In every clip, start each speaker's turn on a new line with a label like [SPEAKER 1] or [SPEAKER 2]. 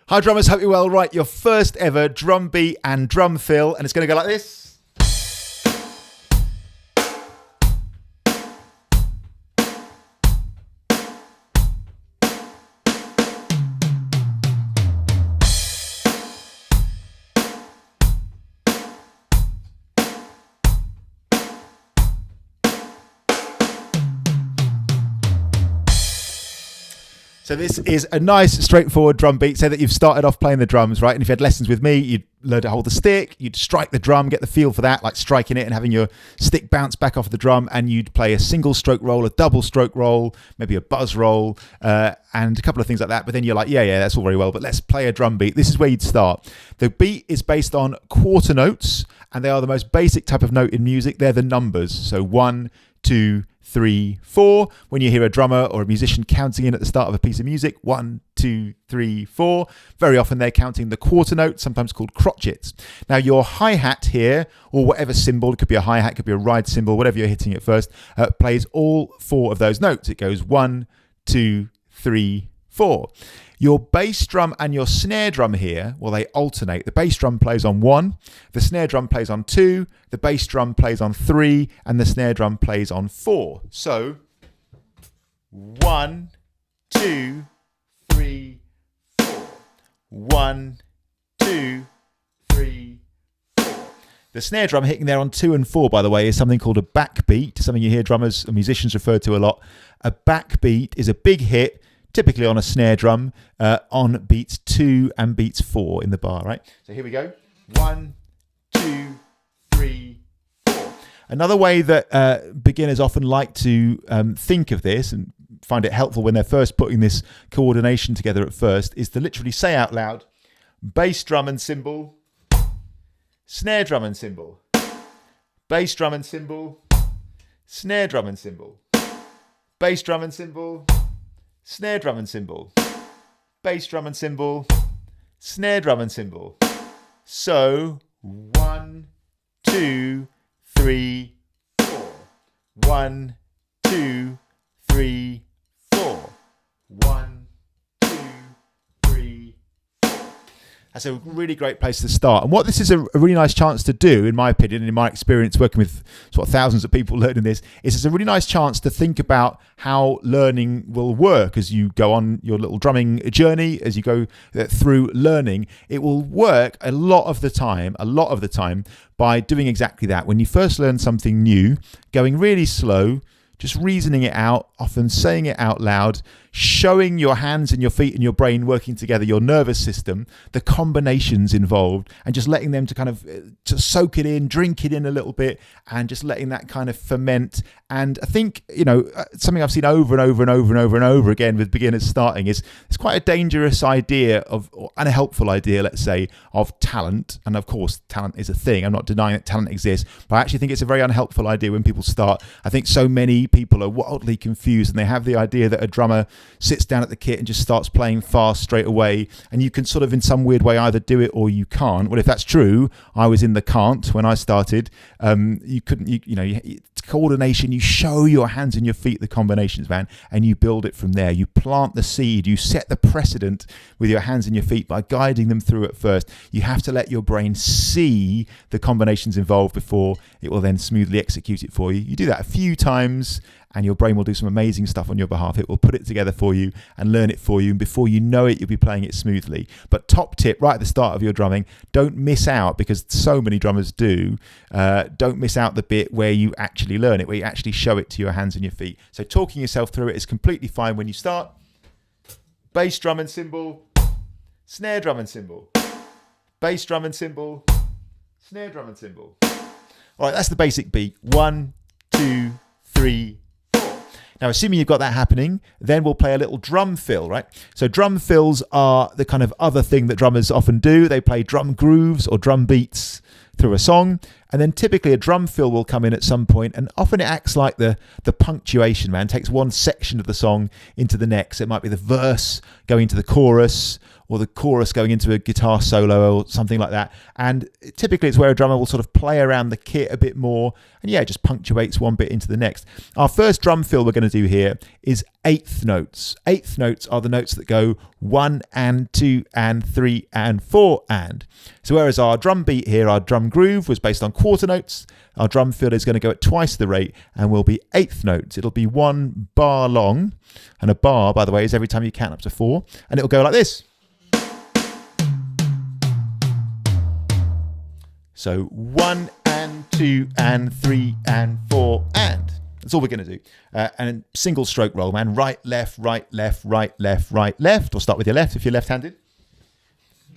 [SPEAKER 1] Hi drummers, hope you're well. Right, your first ever drum beat and drum fill, and it's going to go like this. So this is a nice, straightforward drum beat. Say that you've started off playing the drums, right? And if you had lessons with me, you'd learn to hold the stick, you'd strike the drum, get the feel for that, like striking it and having your stick bounce back off the drum, and you'd play a single stroke roll, a double stroke roll, maybe a buzz roll, and a couple of things like that. But then you're like, yeah, that's all very well, but let's play a drum beat. This is where you'd start. The beat is based on quarter notes, and they are the most basic type of note in music. They're the numbers. So 1, 2, 3, 4. When you hear a drummer or a musician counting in at the start of a piece of music, 1, 2, 3, 4. Very often they're counting the quarter note, sometimes called crotchets. Now your hi-hat here, or whatever cymbal, it could be a hi-hat, it could be a ride cymbal, whatever you're hitting at first, plays all 4 of those notes. It goes 1, 2, 3, 4. Your bass drum and your snare drum here, well, they alternate. The bass drum plays on 1, the snare drum plays on 2, the bass drum plays on 3, and the snare drum plays on 4. So 1, 2, 3, 4. 1, 2, 3, 4. The snare drum hitting there on 2 and 4, by the way, is something called a backbeat, something you hear drummers and musicians refer to a lot. A backbeat is a big hit, typically on a snare drum, on beats 2 and beats 4 in the bar, right? So here we go. 1, 2, 3, 4. Another way that beginners often like to think of this and find it helpful when they're first putting this coordination together at first is to literally say out loud, bass drum and cymbal, snare drum and cymbal, bass drum and cymbal, snare drum and cymbal, bass drum and cymbal, snare drum and cymbal, bass drum and cymbal, snare drum and cymbal. So 1, 2, 3, 4. 1, 2, 3, 4. 1, 2, 3, 4. That's a really great place to start. And what this is a really nice chance to do, in my opinion, and in my experience working with sort of thousands of people learning this, is it's a really nice chance to think about how learning will work as you go on your little drumming journey, as you go through learning. It will work a lot of the time by doing exactly that. When you first learn something new, going really slow, just reasoning it out, often saying it out loud, showing your hands and your feet and your brain working together, your nervous system, the combinations involved, and just letting them to kind of just soak it in, drink it in a little bit, and just letting that kind of ferment. And I think, something I've seen over and over and over and over and over again with beginners starting is it's quite a dangerous idea or unhelpful idea, let's say, of talent. And of course, talent is a thing. I'm not denying that talent exists, but I actually think it's a very unhelpful idea when people start. I think so many people are wildly confused, and they have the idea that a drummer sits down at the kit and just starts playing fast straight away, and you can sort of in some weird way either do it or you can't. Well, if that's true, I was in the can't when I started. You couldn't, it's coordination. You show your hands and your feet the combinations, man, and you build it from there. You plant the seed, you set the precedent with your hands and your feet by guiding them through at first. You have to let your brain see the combinations involved before it will then smoothly execute it for you. You do that a few times, and your brain will do some amazing stuff on your behalf. It will put it together for you and learn it for you. And before you know it, you'll be playing it smoothly. But top tip right at the start of your drumming, don't miss out, because so many drummers do, don't miss out the bit where you actually learn it, where you actually show it to your hands and your feet. So talking yourself through it is completely fine when you start. Bass drum and cymbal, snare drum and cymbal, bass drum and cymbal, snare drum and cymbal. All right, that's the basic beat. 1, 2, 3, 4. Now, assuming you've got that happening, then we'll play a little drum fill, right? So drum fills are the kind of other thing that drummers often do. They play drum grooves or drum beats through a song, And then typically a drum fill will come in at some point, and often it acts like the punctuation, man. Takes one section of the song into the next. It might be the verse going to the chorus, or the chorus going into a guitar solo or something like that. And typically it's where a drummer will sort of play around the kit a bit more, and yeah, it just punctuates one bit into the next. Our first drum fill we're going to do here is eighth notes. Eighth notes are the notes that go 1 and 2 and 3 and 4 and. So whereas our drum beat here, our drum groove was based on quarter notes, our drum fill is going to go at twice the rate and will be eighth notes. It'll be 1 bar long, and a bar, by the way, is every time you count up to 4, and it'll go like this. So 1 and 2 and 3 and 4 and. That's all we're going to do. And single stroke roll, man. Right, left, right, left, right, left, right, left. Or start with your left if you're left-handed.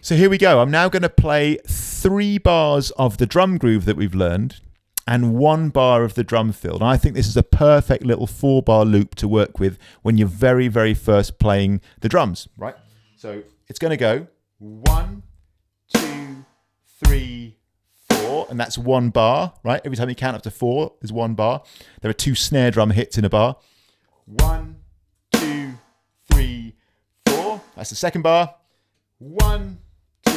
[SPEAKER 1] So here we go. I'm now going to play 3 bars of the drum groove that we've learned and 1 bar of the drum fill. And I think this is a perfect little 4-bar loop to work with when you're very, very first playing the drums, right? So it's going to go 1, 2, 3, 4, and that's 1 bar, right? Every time you count up to 4 is 1 bar. There are 2 snare drum hits in a bar. 1, 2, 3, 4. That's the second bar. 1, 2,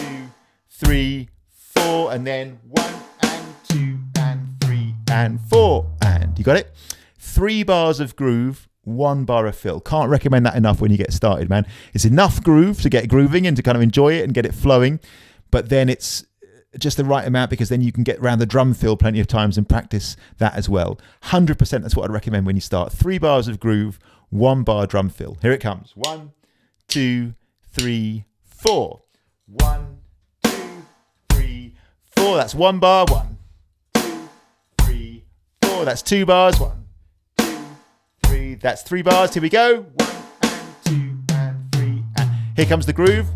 [SPEAKER 1] 3, 4, and then 1 and 2 and 3 and 4 and. You got it? 3 bars of groove, 1 bar of fill. Can't recommend that enough when you get started, man. It's enough groove to get grooving and to kind of enjoy it and get it flowing, but then it's just the right amount, because then you can get around the drum fill plenty of times and practice that as well. 100% that's what I'd recommend when you start. 3 bars of groove, 1 bar drum fill. Here it comes. 1, 2, 3, 4. 1, 2, 3, 4. That's 1 bar. 1, 2, 3, 4. That's 2 bars. 1, 2, 3. That's 3 bars. Here we go. 1 and 2 and 3 and. Here comes the groove.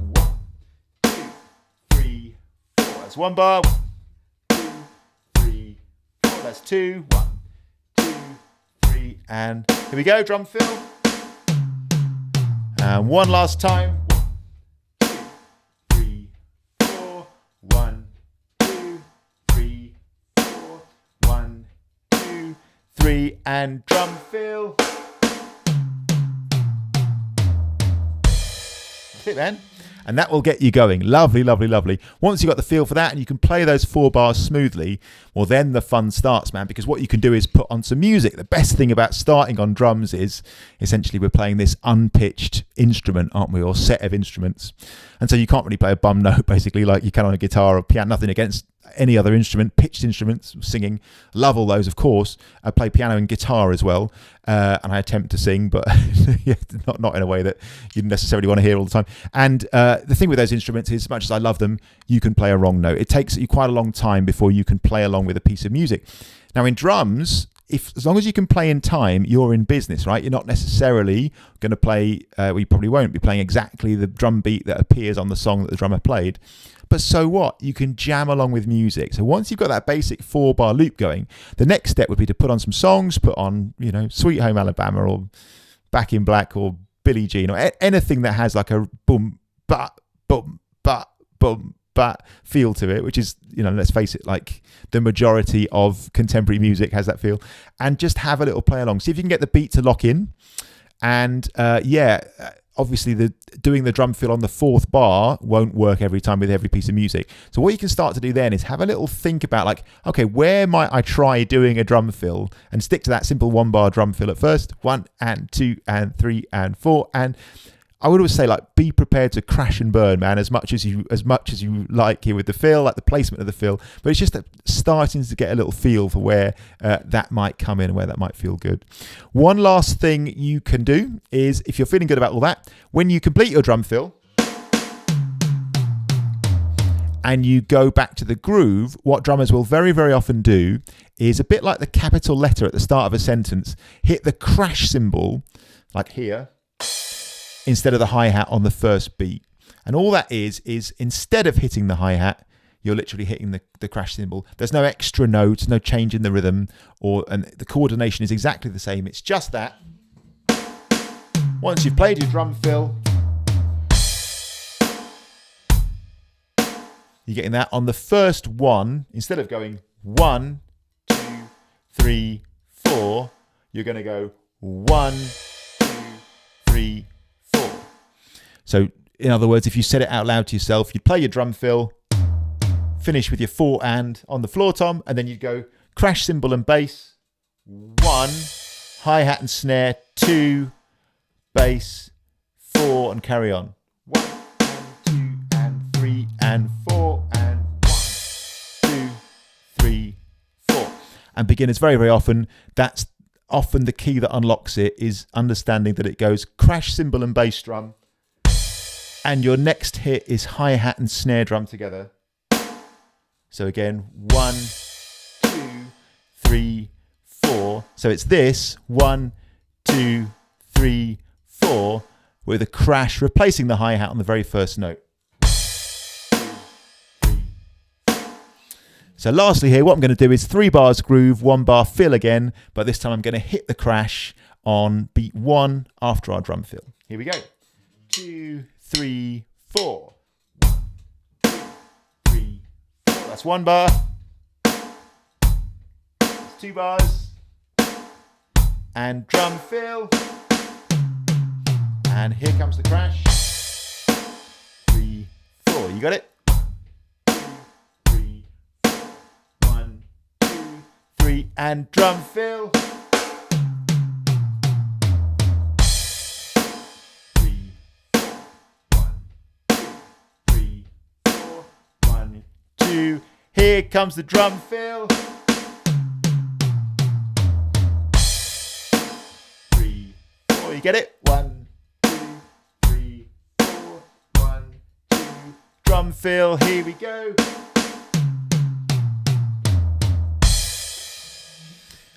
[SPEAKER 1] 1 bar, 1, 2, 3, 4, that's 2, 1, 2, 3, and here we go, drum fill. And one last time. 1, 2, 3, 4, 1, 2, 3, 4, 1, 2, 3, and drum fill. That's it, man. And that will get you going. Lovely, lovely, lovely. Once you've got the feel for that and you can play those 4 bars smoothly, well, then the fun starts, man, because what you can do is put on some music. The best thing about starting on drums is essentially we're playing this unpitched instrument, aren't we, or set of instruments. And so you can't really play a bum note, basically, like you can on a guitar or piano. Nothing against any other instrument, pitched instruments, singing. Love all those, of course. I play piano and guitar as well, and I attempt to sing, but yeah, not in a way that you necessarily want to hear all the time. And the thing with those instruments is, as much as I love them, you can play a wrong note. It takes you quite a long time before you can play along with a piece of music. Now in drums, as long as you can play in time, you're in business, right? You're not necessarily going to play, well, you probably won't be playing exactly the drum beat that appears on the song that the drummer played. But so what? You can jam along with music. So once you've got that basic 4-bar loop going, the next step would be to put on some songs, put on, you know, Sweet Home Alabama or Back in Black or Billie Jean or anything that has like a boom, ba, boom, ba, boom, ba feel to it, which is, you know, let's face it, like the majority of contemporary music has that feel. And just have a little play along. See if you can get the beat to lock in. And obviously doing the drum fill on the 4th bar won't work every time with every piece of music. So what you can start to do then is have a little think about, like, okay, where might I try doing a drum fill, and stick to that simple 1-bar drum fill at first. 1 and 2 and 3 and 4. And I would always say, like, be prepared to crash and burn, man, as much as you like here with the fill, like the placement of the fill. But it's just that starting to get a little feel for where that might come in and where that might feel good. One last thing you can do is, if you're feeling good about all that, when you complete your drum fill and you go back to the groove, what drummers will very, very often do is, a bit like the capital letter at the start of a sentence, hit the crash cymbal, like here, instead of the hi-hat on the first beat. And all that is instead of hitting the hi-hat, you're literally hitting the crash cymbal. There's no extra notes, no change in the rhythm, and the coordination is exactly the same. It's just that. Once you've played your drum fill, you're getting that on the first one. Instead of going 1, 2, 3, 4. You're going to go 1, 2, 3, 4. So in other words, if you said it out loud to yourself, you'd play your drum fill, finish with your 4 and on the floor tom, and then you'd go crash cymbal and bass, 1, hi-hat and snare, 2, bass, 4, and carry on. 1 and 2 and 3 and 4 and 1, 2, 3, 4. And beginners very, very often, that's often the key that unlocks it, is understanding that it goes crash cymbal and bass drum, and your next hit is hi-hat and snare drum together. So again, 1, 2, 3, 4. So it's this 1, 2, 3, 4 with a crash replacing the hi-hat on the very first note. 2, 3. So lastly here, what I'm going to do is 3 bars groove, 1 bar fill again, but this time I'm going to hit the crash on beat 1 after our drum fill. Here we go. 2, 3, 4. 1, 2, 3, 4. That's 1 bar. That's 2 bars. And drum fill. And here comes the crash. 3, 4. You got it? 2, 3, 4. 1, 2, 3. And drum fill. 3, 4. 1, 2, 3, 4. 1, 2. Here comes the drum fill. 3, 4. You get it? 1, 2, 3, 4. 1, 2. Drum fill. Here we go.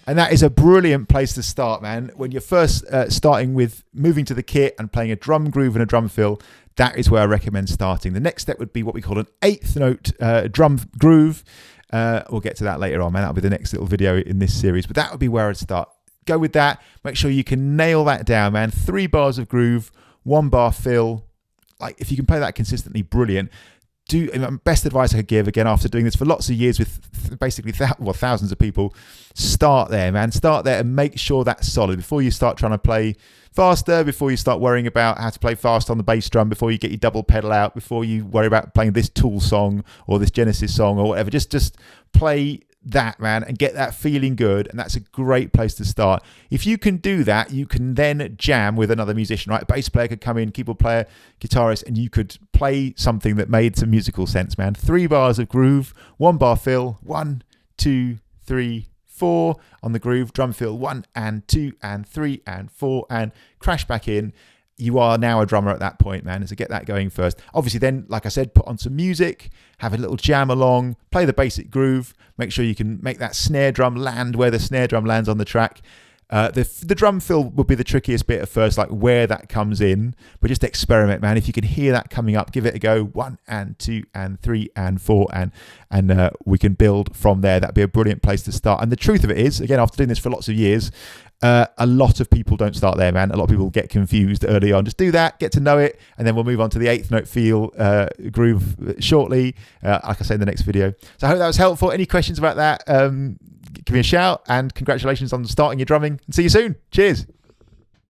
[SPEAKER 1] And that is a brilliant place to start, man. When you're first starting with moving to the kit and playing a drum groove and a drum fill, that is where I recommend starting. The next step would be what we call an 8th note drum groove. We'll get to that later on, man. That'll be the next little video in this series. But that would be where I'd start. Go with that. Make sure you can nail that down, man. 3 bars of groove, 1 bar fill. Like, if you can play that consistently, brilliant. Best advice I could give, again, after doing this for lots of years with basically thousands of people, start there, man. Start there and make sure that's solid before you start trying to play faster, before you start worrying about how to play fast on the bass drum, before you get your double pedal out, before you worry about playing this Tool song or this Genesis song or whatever. Just play that, man, and get that feeling good, and that's a great place to start. If you can do that, you can then jam with another musician, right? A bass player could come in, keyboard player, guitarist, and you could play something that made some musical sense, man. 3 bars of groove, 1 bar fill, 1, 2, 3, 4 on the groove, drum fill, 1 and 2 and 3 and 4, and crash back in. You are now a drummer at that point, man. So get that going first. Obviously then, like I said, put on some music, have a little jam along, play the basic groove, make sure you can make that snare drum land where the snare drum lands on the track. The drum fill would be the trickiest bit at first, like where that comes in, but just experiment, man. If you can hear that coming up, give it a go. 1 and 2 and 3 and 4, and we can build from there. That'd be a brilliant place to start. And the truth of it is, again, after doing this for lots of years, a lot of people don't start there, man. A lot of people get confused early on. Just do that, get to know it, and then we'll move on to the 8th note feel groove shortly, like I say in the next video. So I hope that was helpful. Any questions about that, give me a shout, and congratulations on starting your drumming, and see you soon. Cheers.